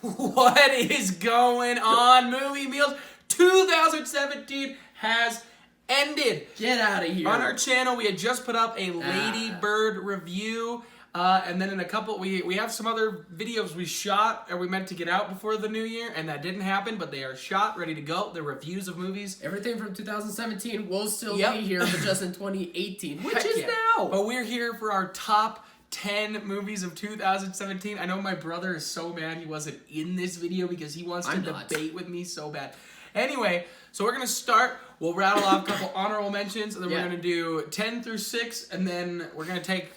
What is going on, Movie Meals? 2017 has ended. Get out of here. On our channel, we had just put up a Lady Bird review. And then in a couple, we have some other videos we shot or we meant to get out before the new year, and that didn't happen, but they are shot, ready to go. They're reviews of movies. Everything from 2017 will still be here, but just in 2018, which Heck is yeah. now. But we're here for our top 10 movies of 2017. I know my brother is so mad he wasn't in this video because he wants to debate with me so bad. Anyway, so we're going to start. We'll rattle off a couple honorable mentions, and then we're going to do 10 through 6, and then we're going to take...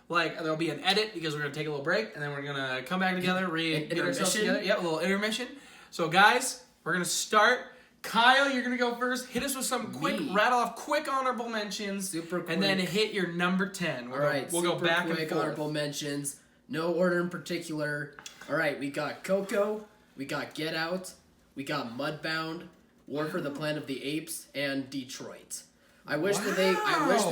there'll be an edit because we're going to take a little break, and then we're going to come back together, get ourselves together. Yep, a little intermission. So, guys, we're going to start. Kyle, you're going to go first. Hit us with some rattle off quick honorable mentions. Super quick. And then hit your number 10. We'll go back and forth. Honorable mentions. No order in particular. All right, we got Coco. We got Get Out. We got Mudbound. War for the Planet of the Apes. And Detroit. I wish they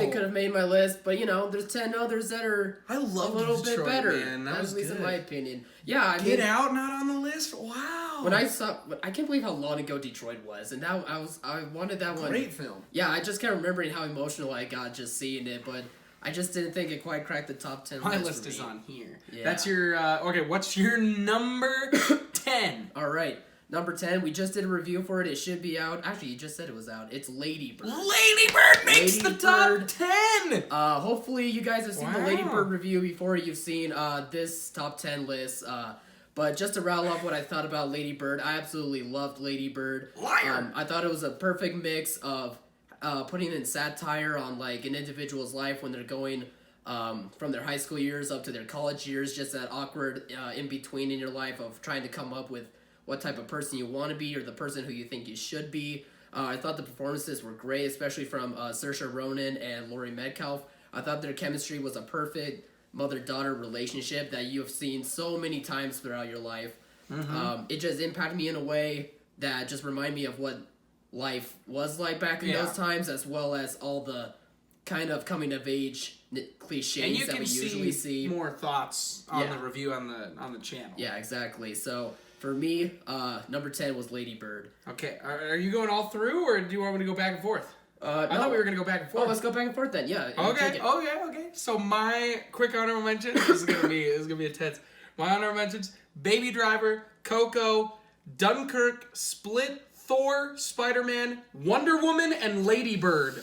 could have made my list, but there's 10 others that are a little bit better. Man. That was at least good. in my opinion. Yeah, Get Out not on the list. Wow. I can't believe how long ago Detroit was, and now I wanted that one. Great film. Yeah, I just kept remembering how emotional I got just seeing it, but I just didn't think it quite cracked the top 10. My list is on here. Yeah. That's your okay. What's your number 10? All right. Number 10, we just did a review for it. It should be out. Actually, you just said it was out. It's Lady Bird. Lady Bird makes the top 10! Hopefully, you guys have seen the Lady Bird review before you've seen this top 10 list. But just to rattle off what I thought about Lady Bird, I absolutely loved Lady Bird. Liar! I thought it was a perfect mix of putting in satire on like an individual's life when they're going from their high school years up to their college years, just that awkward in-between in your life of trying to come up with what type of person you want to be or the person who you think you should be. I thought the performances were great, especially from Saoirse Ronan and Laurie Metcalf. I thought their chemistry was a perfect mother-daughter relationship that you have seen so many times throughout your life. Mm-hmm. It just impacted me in a way that just reminded me of what life was like back in those times, as well as all the kind of coming-of-age cliches that we usually see. More thoughts on the review on the channel. Yeah, exactly. So... for me, number 10 was Lady Bird. Okay, are you going all through, or do you want me to go back and forth? I thought we were going to go back and forth. Oh, let's go back and forth then, yeah. Okay. So my quick honorable mention, this is gonna be intense. My honorable mentions, Baby Driver, Coco, Dunkirk, Split, Thor, Spider-Man, Wonder Woman, and Lady Bird.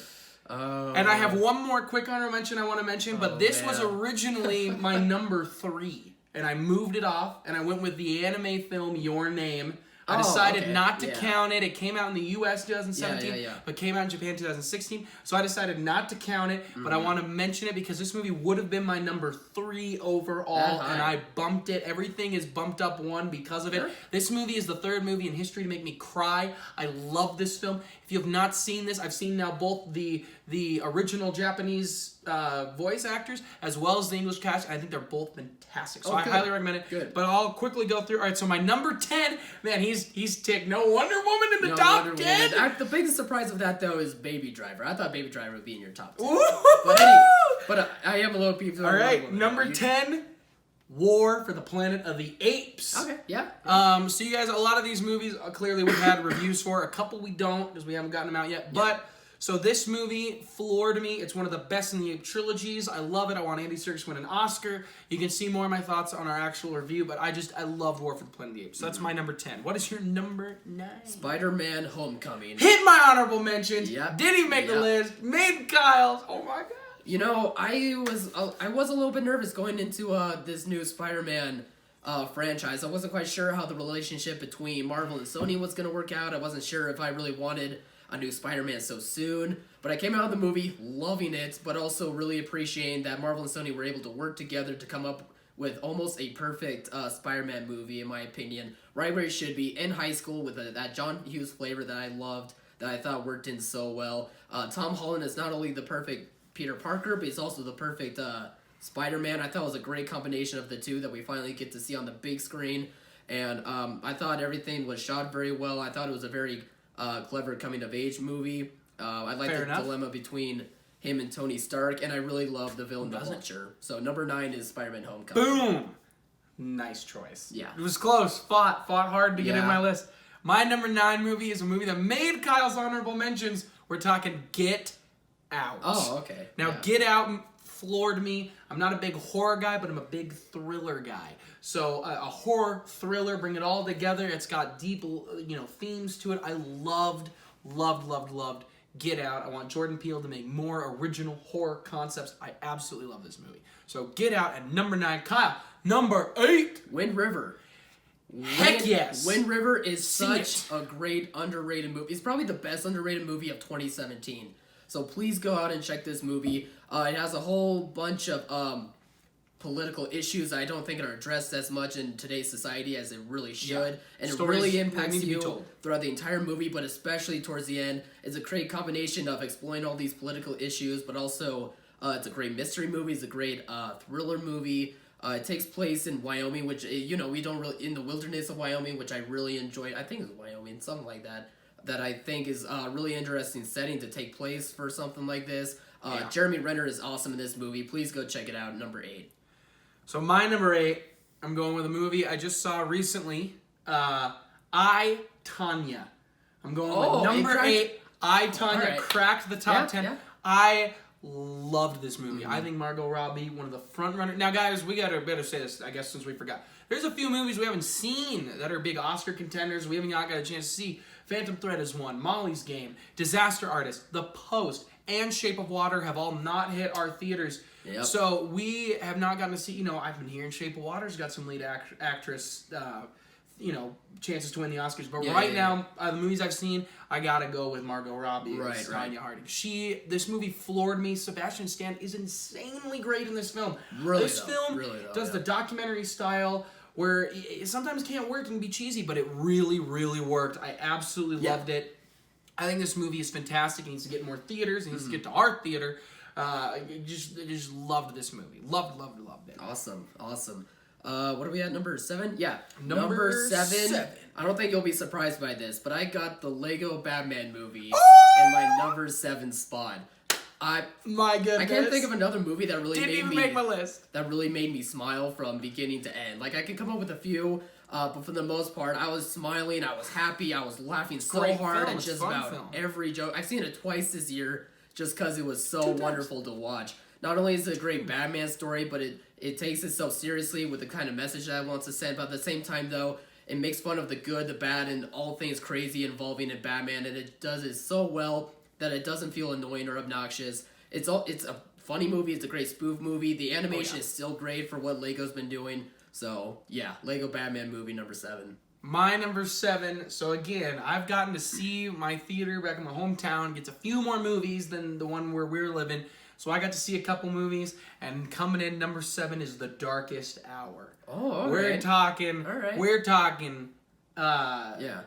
And I have one more quick honorable mention I want to mention, but this was originally my number 3. And I moved it off, and I went with the anime film Your Name. I decided not to count it. It came out in the U.S. 2017, but came out in Japan 2016. So I decided not to count it, but I want to mention it because this movie would have been my number 3 overall, and I bumped it. Everything is bumped up 1 because of it. This movie is the 3rd movie in history to make me cry. I love this film. If you have not seen this, I've seen now both the original Japanese voice actors as well as the English cast, and I think they're both fantastic. So I highly recommend it. Good. But I'll quickly go through. All right, so my number 10, man, he's ticked. No Wonder Woman in the top 10. The biggest surprise of that, though, is Baby Driver. I thought Baby Driver would be in your top 10. But I am a little peeved. All right, number 10, War for the Planet of the Apes. Okay, yeah. So you guys, a lot of these movies clearly we've had reviews for. A couple we don't because we haven't gotten them out yet. But so this movie floored me. It's one of the best in the trilogies. I love it. I want Andy Serkis to win an Oscar. You can see more of my thoughts on our actual review, but I love War for the Planet of the Apes. So that's my number 10. What is your number 9? Spider-Man Homecoming. Hit my honorable mentions. Yep. Didn't even make the list. Made Kyle's. Oh my god. I was a little bit nervous going into this new Spider-Man franchise. I wasn't quite sure how the relationship between Marvel and Sony was going to work out. I wasn't sure if I really wanted a new Spider-Man so soon. But I came out of the movie loving it, but also really appreciating that Marvel and Sony were able to work together to come up with almost a perfect Spider-Man movie, in my opinion. Right where it should be, in high school, with that John Hughes flavor that I loved, that I thought worked in so well. Tom Holland is not only the perfect Peter Parker, but he's also the perfect Spider-Man. I thought it was a great combination of the two that we finally get to see on the big screen. And I thought everything was shot very well. I thought it was a very clever coming-of-age movie. I like the dilemma between him and Tony Stark, and I really love the villain, The Vulture. So number 9 is Spider-Man Homecoming. Boom! Nice choice. Yeah. It was close. Fought hard to get in Yeah. my list. My number 9 movie is a movie that made Kyle's honorable mentions. We're talking Get Out. Oh, okay. Now, Yeah. Get Out floored me. I'm not a big horror guy, but I'm a big thriller guy. So a horror thriller, bring it all together. It's got deep, themes to it. I loved Get Out. I want Jordan Peele to make more original horror concepts. I absolutely love this movie. So Get Out at number 9. Kyle, number 8. Wind River. Heck yes. Wind River is See such a great underrated movie. It's probably the best underrated movie of 2017. So please go out and check this movie. It has a whole bunch of political issues I don't think are addressed as much in today's society as it really should. Yeah. And Stories it really that impacts need to be you told. throughout the entire movie, but especially towards the end. It's a great combination of exploring all these political issues, but also it's a great mystery movie. It's a great thriller movie. It takes place in Wyoming, which, we don't really, in the wilderness of Wyoming, which I really enjoyed. I think it's Wyoming, something like that. That I think is a really interesting setting to take place for something like this. Jeremy Renner is awesome in this movie. Please go check it out. Number 8. So my number 8, I'm going with a movie I just saw recently. I, Tonya. I'm going with number 8. I, Tonya right. cracked the top 10. Yeah. I loved this movie. I think Margot Robbie, one of the front runners. Now, guys, we better say this, I guess, since we forgot. There's a few movies we haven't seen that are big Oscar contenders. We haven't got a chance to see. Phantom Thread is one. Molly's Game, Disaster Artist, The Post, and Shape of Water have all not hit our theaters. Yep. So we have not gotten to see, I've been hearing Shape of Water's got some lead actress, chances to win the Oscars. But now, the movies I've seen, I gotta go with Margot Robbie as Tonya Harding. This movie floored me. Sebastian Stan is insanely great in this film. Really, this film does the documentary style where it sometimes can't work and be cheesy, but it really, really worked. I absolutely loved it. I think this movie is fantastic. It needs to get more theaters. It needs to get to our theater. Just loved this movie. Loved it. Awesome. What are we at? Number 7? Yeah. Number 7. I don't think you'll be surprised by this, but I got the Lego Batman movie Oh! in my number 7 spot. My goodness. I can't think of another movie that really Didn't even make my list. That really made me smile from beginning to end. Like, I could come up with a few, but for the most part, I was smiling, I was happy, I was laughing so Great hard film. at It's just fun about film. every joke. I've seen it twice this year just because it was so wonderful to watch. Not only is it a great Batman story, but it takes itself seriously with the kind of message that it wants to send. But at the same time, though, it makes fun of the good, the bad, and all things crazy involving in Batman, and it does it so well that it doesn't feel annoying or obnoxious. It's a funny movie. It's a great spoof movie. The animation is still great for what Lego's been doing. So, yeah, Lego Batman movie number 7. My number 7. So again, I've gotten to see my theater back in my hometown. Gets a few more movies than the one where we're living. So I got to see a couple movies, and coming in number 7 is The Darkest Hour. Oh, all We're right. talking. All right. We're talking. Yeah.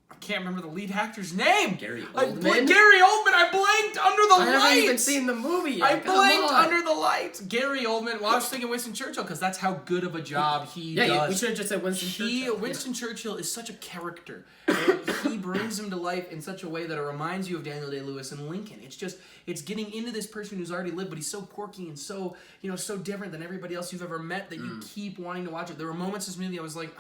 I can't remember the lead actor's name. Gary Gary Oldman? Oldman. I blanked under the I lights. haven't even seen the movie yet. I Come blanked on. under the lights. Gary Oldman. Well, I was thinking Winston Churchill because that's how good of a job he does. Yeah, we should have just said Winston Churchill. Winston Churchill is such a character. And he brings him to life in such a way that it reminds you of Daniel Day-Lewis and Lincoln. It's getting into this person who's already lived, but he's so quirky and so, so different than everybody else you've ever met that you keep wanting to watch it. There were moments in this movie I was like,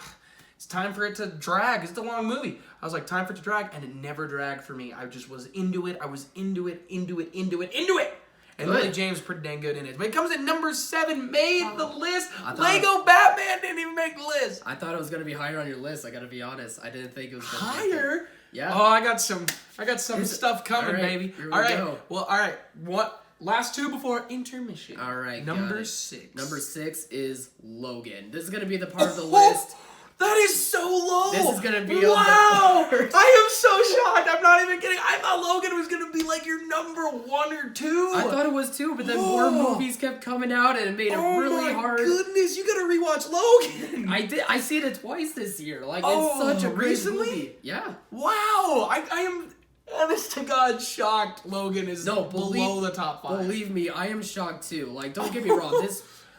it's time for it to drag. It's a long movie. I was like, time for it to drag, and it never dragged for me. I just was into it. I was into it. And Lily James is pretty dang good in it. But it comes at number 7, made the list. Lego Batman didn't even make the list. I thought it was gonna be higher on your list. I gotta be honest. I didn't think it was gonna Higher? Yeah. Oh, I got some stuff coming, All right, baby. here we All right. go. Well, all right. What? Last 2 before intermission. All right. Number got it. 6. Number 6 is Logan. This is gonna be the part of the Oh, list. That is so low. This is gonna be wow. on the first. I am so shocked. I'm not even kidding. I thought Logan was gonna be like your number 1 or 2. I thought it was 2, but then more movies kept coming out and it made it really hard. Oh my goodness, you gotta rewatch Logan. I did. I seen it twice this year. Like Oh, it's such a great recently? movie. Yeah. Wow. I am honest to God shocked Logan is below the top 5. Believe me, I am shocked too. Like, don't get me wrong.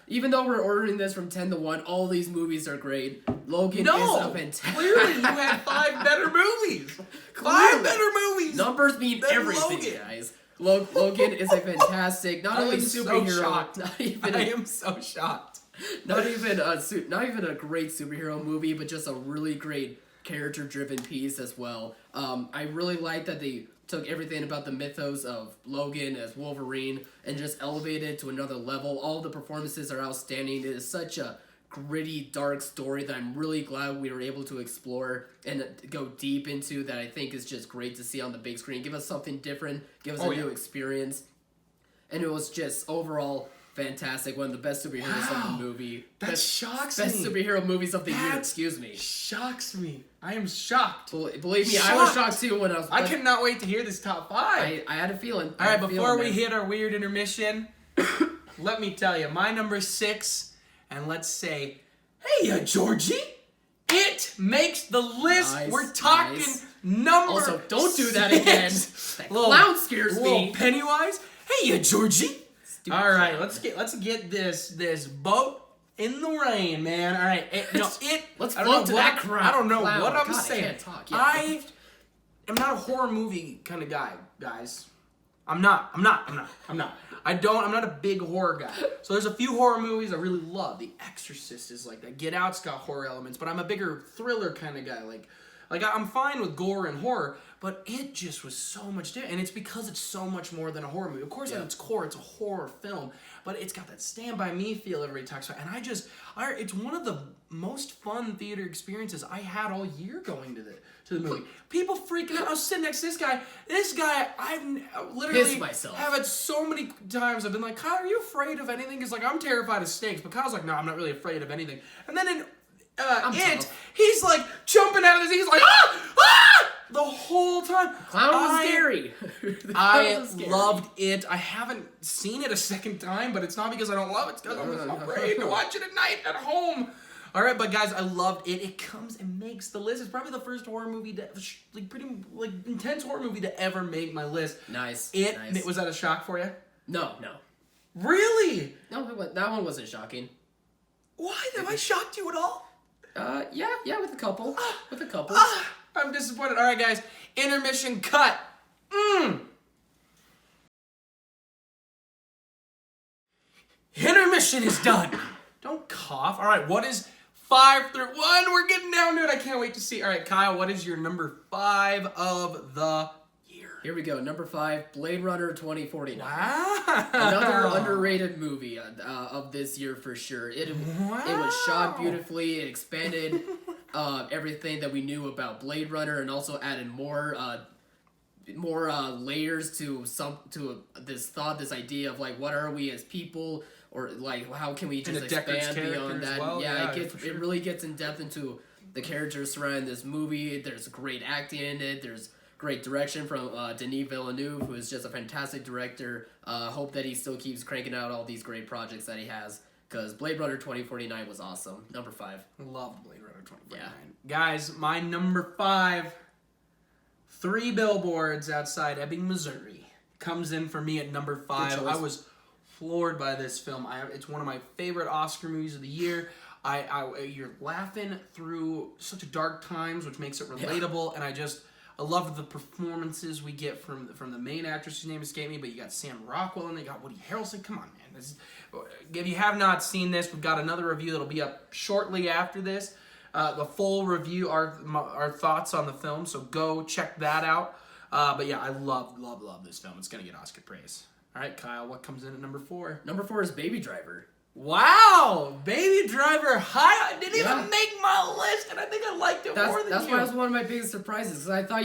Even though we're ordering this from 10 to 1, all these movies are great. Logan is a fantastic. Clearly you had 5 better movies. 5 better movies. Numbers mean Than everything, Logan. guys. Logan is a fantastic, not only am so superhero. shocked. Not even I am so shocked. Not even a great superhero movie, but just a really great character-driven piece as well. I really like that they took everything about the mythos of Logan as Wolverine and just elevated it to another level. All the performances are outstanding. It is such a gritty, dark story that I'm really glad we were able to explore and go deep into, that I think is just great to see on the big screen. Give us something different, give us a new experience. And it was just overall fantastic. One of the best superheroes of the movie. That shocks Best me. superhero movies of the year, excuse me. Shocks me. I am shocked. Believe me, I was shocked too when I was... I cannot wait to hear this top 5. I had a feeling. All right, before we hit our weird intermission, let me tell you, my number 6, and let's say, hey, Georgie, it makes the list. Nice, We're talking nice. number Also, don't do that 6. again. That clown scares little me. Pennywise. Hey, Georgie. Stupid All right, clown. let's get this boat in the rain, man. All right, Let's I don't know float to what- that crowd. I don't know Clown. what I'm God, I saying. can't talk. Yeah. I am not a horror movie kind of guy, guys. I'm not. I'm not a big horror guy. So there's a few horror movies I really love. The Exorcist is like that. Get Out's got horror elements, but I'm a bigger thriller kind of guy. Like I'm fine with gore and horror, but it just was so much different. And it's because it's so much more than a horror movie. Of course, at its core, it's a horror film, but it's got that Stand By Me feel everybody talks about. And it's one of the most fun theater experiences I had all year going to the movie. People freaking out. I was sitting next to this guy. This guy, I've literally Pissed myself. have it so many times. I've been like, Kyle, are you afraid of anything? Because like I'm terrified of snakes, but Kyle's like, no, I'm not really afraid of anything. And then in tough. he's like jumping out of this. He's like, ah! The whole time. Clown was scary. The clown I was scary. loved it. I haven't seen it a second time, but it's not because I don't love it. It's because I'm afraid to watch it at night at home. All right, but guys, I loved it. It comes and makes the list. It's probably the first horror movie intense horror movie to ever make my list. Nice. Was that a shock for you? No. Really? No, that one wasn't shocking. Why? Have I shocked you at all? Yeah, with a couple. I'm disappointed. All right, guys. Intermission cut. Intermission is done. Don't cough. All right, what is 5 through 1? We're getting down to it. I can't wait to see. All right, Kyle, what is your number 5 of the year? Here we go. Number 5, Blade Runner 2049. Wow. Another underrated movie of this year for sure. It was shot beautifully. It expanded everything that we knew about Blade Runner, and also added more layers to this idea of like, what are we as people, or like how can we just expand beyond that? Well. It really gets in depth into the characters surrounding this movie. There's great acting in it. There's great direction from Denis Villeneuve, who is just a fantastic director. Hope that he still keeps cranking out all these great projects that he has, because Blade Runner 2049 was awesome. Number 5. Loved Blade Runner 2049. Yeah. Guys, my number 5, 3 Billboards Outside Ebbing, Missouri, comes in for me at number 5. I was floored by this film. It's one of my favorite Oscar movies of the year. You're laughing through such dark times, which makes it relatable, and I love the performances we get from the main actress, whose name escaped me, but you got Sam Rockwell and you got Woody Harrelson. Come on, man. If you have not seen this, we've got another review that'll be up shortly after this. The full review, our thoughts on the film, so go check that out. But yeah, I love this film. It's going to get Oscar praise. All right, Kyle, what comes in at number 4? Number 4 is Baby Driver. Wow! Baby Driver high. I didn't even make my list, and I think I liked it more than you. That's why it was one of my biggest surprises, because I thought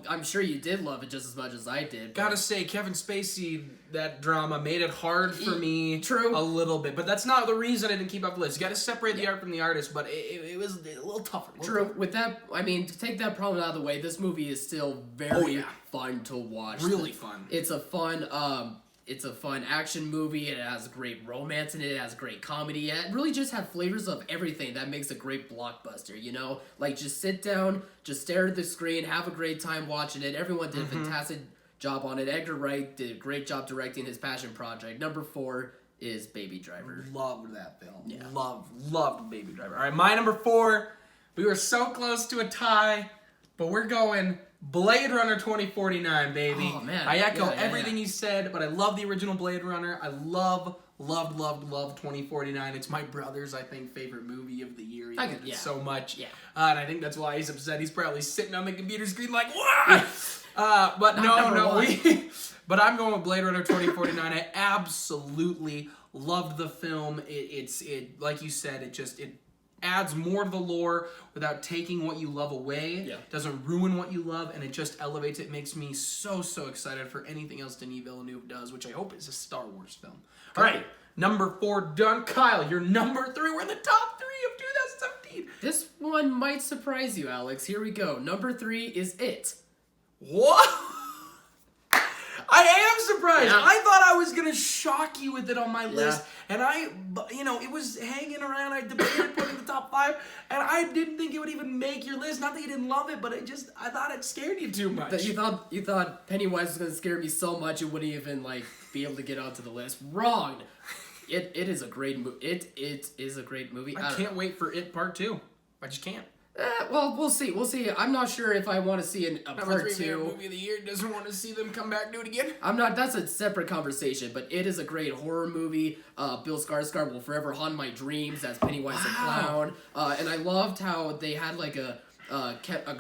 I'm sure you did love it just as much as I did. Gotta say, Kevin Spacey, that drama made it hard for me True. a little bit. But that's not the reason I didn't keep up the list. You gotta separate the art from the artist, but it was a little tougher. True. With that, I mean, to take that problem out of the way, this movie is still very fun to watch. Really fun. It's a fun action movie. It has great romance in it. It has great comedy. It really just has flavors of everything that makes a great blockbuster, you know? Like, just sit down, just stare at the screen, have a great time watching it. Everyone did a fantastic job on it. Edgar Wright did a great job directing his passion project. Number 4 is Baby Driver. Loved that film. Yeah. Loved Baby Driver. All right, my number 4. We were so close to a tie, but we're going Blade Runner 2049, baby. Oh, man. I echo Yeah, everything you said, but I love the original Blade Runner. I loved 2049. It's my brother's, I think, favorite movie of the year. He loved it so much. Yeah. And I think that's why he's upset. He's probably sitting on the computer screen like, what? But no. But I'm going with Blade Runner 2049. I absolutely loved the film. It like you said, it adds more to the lore without taking what you love away. Yeah. Doesn't ruin what you love, and it just elevates it. Makes me so excited for anything else Denis Villeneuve does, which I hope is a Star Wars film. All right, number 4 done. Kyle, you're number 3. We're in the top 3 of 2017. This one might surprise you, Alex. Here we go. Number 3 is It. What? I am surprised. Yeah. I thought I was gonna shock you with it on my list, and it was hanging around. I debated putting the top 5, and I didn't think it would even make your list. Not that you didn't love it, but I thought it scared you too much. That you thought Pennywise was gonna scare me so much it wouldn't even be able to get onto the list. Wrong. It is a great movie. It is a great movie. I can't wait for It Part 2. I just can't. Well, we'll see. We'll see. I'm not sure if I want to see a Number part 3 favorite 2. movie of the year. Doesn't want to see them come back and do it again. I'm not. That's a separate conversation. But it is a great horror movie. Bill Skarsgård will forever haunt my dreams as Pennywise the Clown. And I loved how they had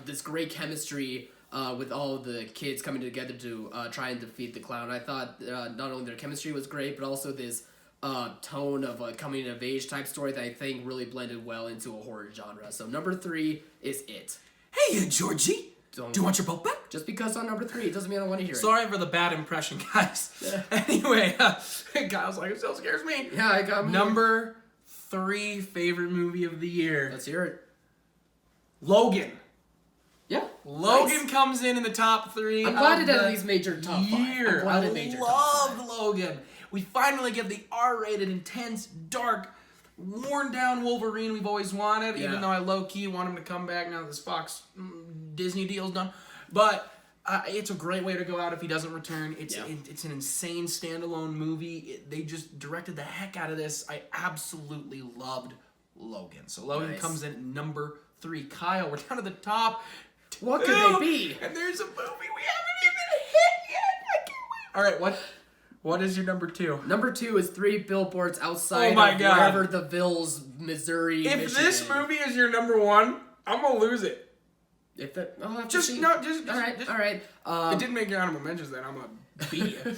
this great chemistry with all the kids coming together to try and defeat the clown. I thought not only their chemistry was great, but also this tone of a coming of age type story that I think really blended well into a horror genre. So number 3 is It. Hey, Georgie. Do you want your boat back? Just because on number 3, it doesn't mean I want to hear it. Sorry for the bad impression, guys. Anyway, Kyle's like, it still scares me. Yeah, I got me. Number 3 favorite movie of the year. Let's hear it. Logan. Yeah. Logan Nice. comes in the top 3. I'm glad of it at the least made your top 5. year. I'm glad I it made your top 5. loved Logan. We finally get the R-rated, intense, dark, worn-down Wolverine we've always wanted, Yeah. even though I low-key want him to come back now that this Fox Disney deal's done. But it's a great way to go out if he doesn't return. It's an insane standalone movie. They just directed the heck out of this. I absolutely loved Logan. So Logan comes in at number 3. Kyle, we're down to the top. What could they be? And there's a movie we haven't even hit yet. I can't wait. All right, what is your number 2? Number 2 is 3 billboards outside Oh my of God. wherever the Villes, Missouri, If Michigan. this movie is your number 1, I'm gonna lose it. If that, I'll have to Just see. no, All right. It didn't make your honorable mentions. Then I'm gonna beat you.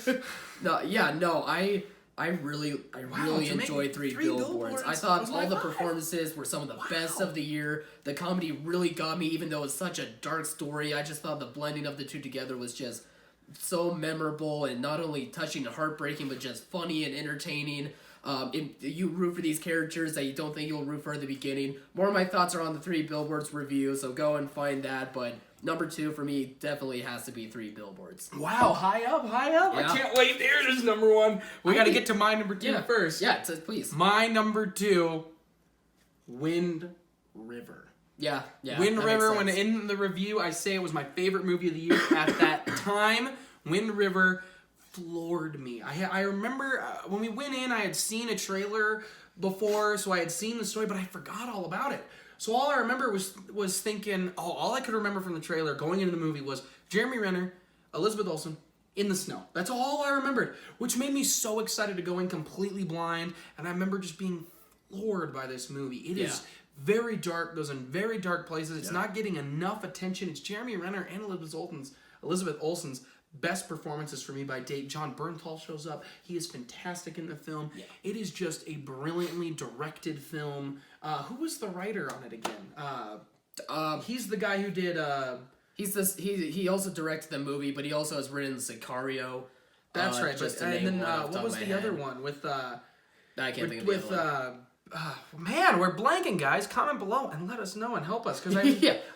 I really to make enjoyed 3 Three billboards. Billboards I thought was all my the 5. performances were some of the best of the year. The comedy really got me, even though it's such a dark story. I just thought the blending of the two together was just so memorable and not only touching and heartbreaking, but just funny and entertaining. You root for these characters that you don't think you'll root for at the beginning. More of my thoughts are on the 3 billboards review, so go and find that. But number 2 for me definitely has to be 3 billboards. Wow, high up. Yeah. I can't wait. There it is, number 1. We got to get to my number 2 first. Yeah, please. My number 2, Wind River. Yeah. Wind that River, makes when sense. in the review, I say it was my favorite movie of the year at that time. Wind River floored me. I remember when we went in, I had seen a trailer before, so I had seen the story, but I forgot all about it. So all I remember was thinking, all I could remember from the trailer going into the movie was Jeremy Renner, Elizabeth Olsen, in the snow. That's all I remembered, which made me so excited to go in completely blind, and I remember just being floored by this movie. It is very dark, goes in very dark places. It's not getting enough attention. It's Jeremy Renner and Elizabeth Olsen's best performances for me by date. John Bernthal shows up. He is fantastic in the film. Yeah. It is just a brilliantly directed film. Who was the writer on it again? He's the guy who did... He also directed the movie, but he also has written Sicario. That's right. Just to And name then one off the what top was of my the other head. one? With... I can't think of with the other one. man, we're blanking, guys. Comment below and let us know and help us, because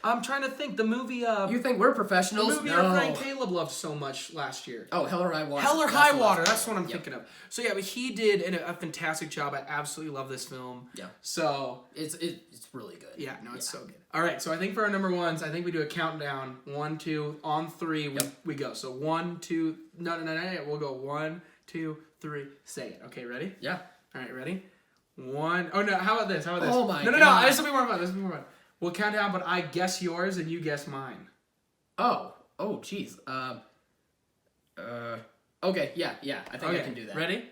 I'm trying to think. The movie, You think we're professionals? the movie our friend Caleb loved so much last year. Oh, Hell or High Water. Hell or That's High the Water. last That's what I'm thinking of. So yeah, but he did a fantastic job. I absolutely love this film. Yeah. So It's really good. yeah, no, it's so good. All right, so I think for our number 1s, I think we do a countdown. 1, 2, on 3, we go. So 1, 2, no, we'll go 1, 2, 3. Say it. Okay, ready? Yeah. All right, ready? 1. Oh no! How about this? Oh my No! God. This will be more fun. We'll count down, but I guess yours and you guess mine. Oh, Oh, jeez. Okay, yeah. I think I can do that. Ready?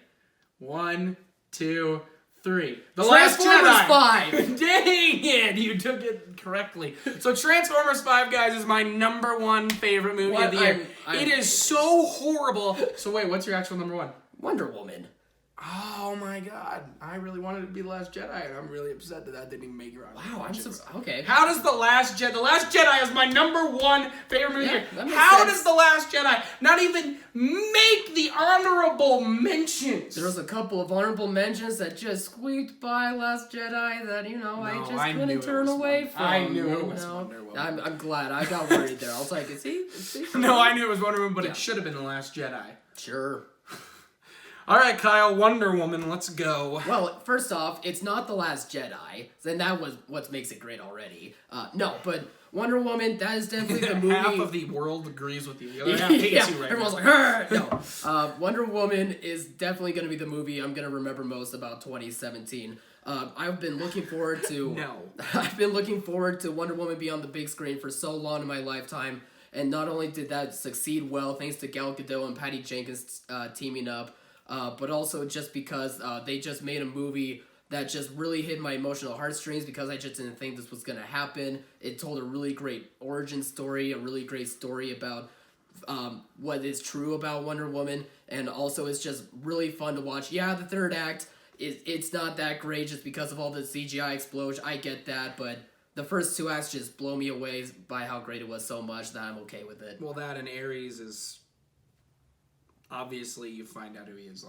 1, 2, 3. The Last Transformers Jedi. 5! Dang it! You took it correctly. So Transformers 5, guys, is my number 1 favorite movie of the year. It is so horrible. So wait, what's your actual number 1? Wonder Woman. Oh my god. I really wanted it to be The Last Jedi, and I'm really upset that didn't even make it around. Wow, I'm so... Okay. How does The Last Jedi is my number 1 favorite movie here. that makes How sense. does The Last Jedi not even make the honorable mentions? There was a couple of honorable mentions that just squeaked by Last Jedi that, I couldn't turn away from. I knew it was Wonder Woman. I'm glad. I got worried there. I was like, is he? No, I knew it was Wonder Woman, but it should have been The Last Jedi. Sure. All right, Kyle, Wonder Woman, let's go. Well, first off, it's not The Last Jedi, and that was what makes it great already. No, but Wonder Woman, that is definitely the movie. Half of the world agrees with you. The other half hates you right everyone's now. like, no. Wonder Woman is definitely going to be the movie I'm going to remember most about 2017. I've been looking forward to... No. I've been looking forward to Wonder Woman be on the big screen for so long in my lifetime, and not only did that succeed well thanks to Gal Gadot and Patty Jenkins teaming up, but also just because they just made a movie that just really hit my emotional heartstrings because I just didn't think this was going to happen. It told a really great origin story, a really great story about what is true about Wonder Woman, and also it's just really fun to watch. Yeah, the third act, it's not that great just because of all the CGI explosion. I get that, but the first 2 acts just blow me away by how great it was so much that I'm okay with it. Well, that and Ares is... Obviously, you find out who he is,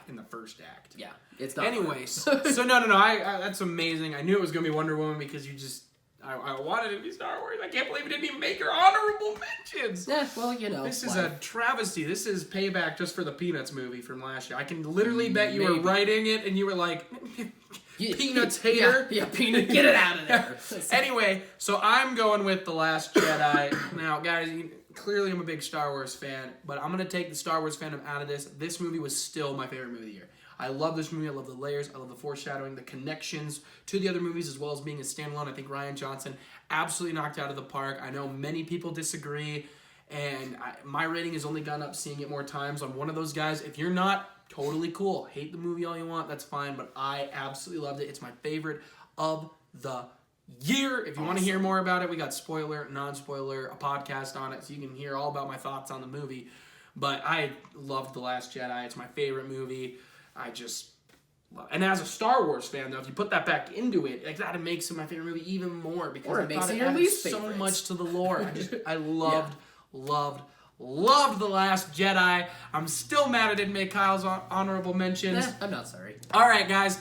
in the first act. Yeah, it's not. Anyways, so no, I that's amazing. I knew it was going to be Wonder Woman because you just... I wanted it to be Star Wars. I can't believe it didn't even make your honorable mentions. Yeah, well, This is a travesty. This is payback just for the Peanuts movie from last year. I can literally bet you were writing it and you were like... Peanuts hater. Yeah, Peanut, get it out of there. Anyway, so I'm going with The Last Jedi. Now, guys, clearly I'm a big Star Wars fan, but I'm going to take the Star Wars fandom out of this. This movie was still my favorite movie of the year. I love this movie. I love the layers. I love the foreshadowing, the connections to the other movies, as well as being a standalone. I think Rian Johnson absolutely knocked it out of the park. I know many people disagree, and my rating has only gone up seeing it more times. I'm one of those guys. If you're not, totally cool. Hate the movie all you want, that's fine, but I absolutely loved it. It's my favorite of the year. If you want to hear more about it, we got spoiler, non-spoiler, a podcast on it, so you can hear all about my thoughts on the movie. But I loved The Last Jedi. It's my favorite movie. I just love it. And as a Star Wars fan, though, if you put that back into it, that makes it my favorite movie even more because I thought it added so much to the lore. I loved The Last Jedi. I'm still mad I didn't make Kyle's honorable mentions. I'm not sorry. All right, guys.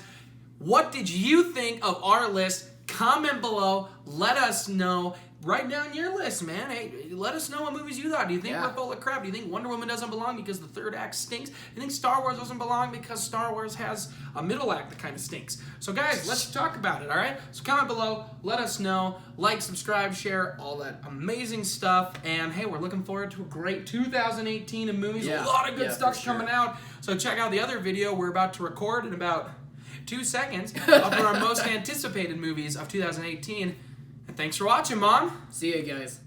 What did you think of our list? Comment below. Let us know. Write down your list, man. Hey, let us know what movies you thought. Do you think we're full of crap? Do you think Wonder Woman doesn't belong because the third act stinks? Do you think Star Wars doesn't belong because Star Wars has a middle act that kind of stinks? So, guys, let's talk about it, all right? So comment below. Let us know. Like, subscribe, share, all that amazing stuff. And, hey, we're looking forward to a great 2018 in movies. A lot of good stuff coming out. So check out the other video we're about to record in about 2 seconds of our most anticipated movies of 2018. And thanks for watching, Mom. See you guys.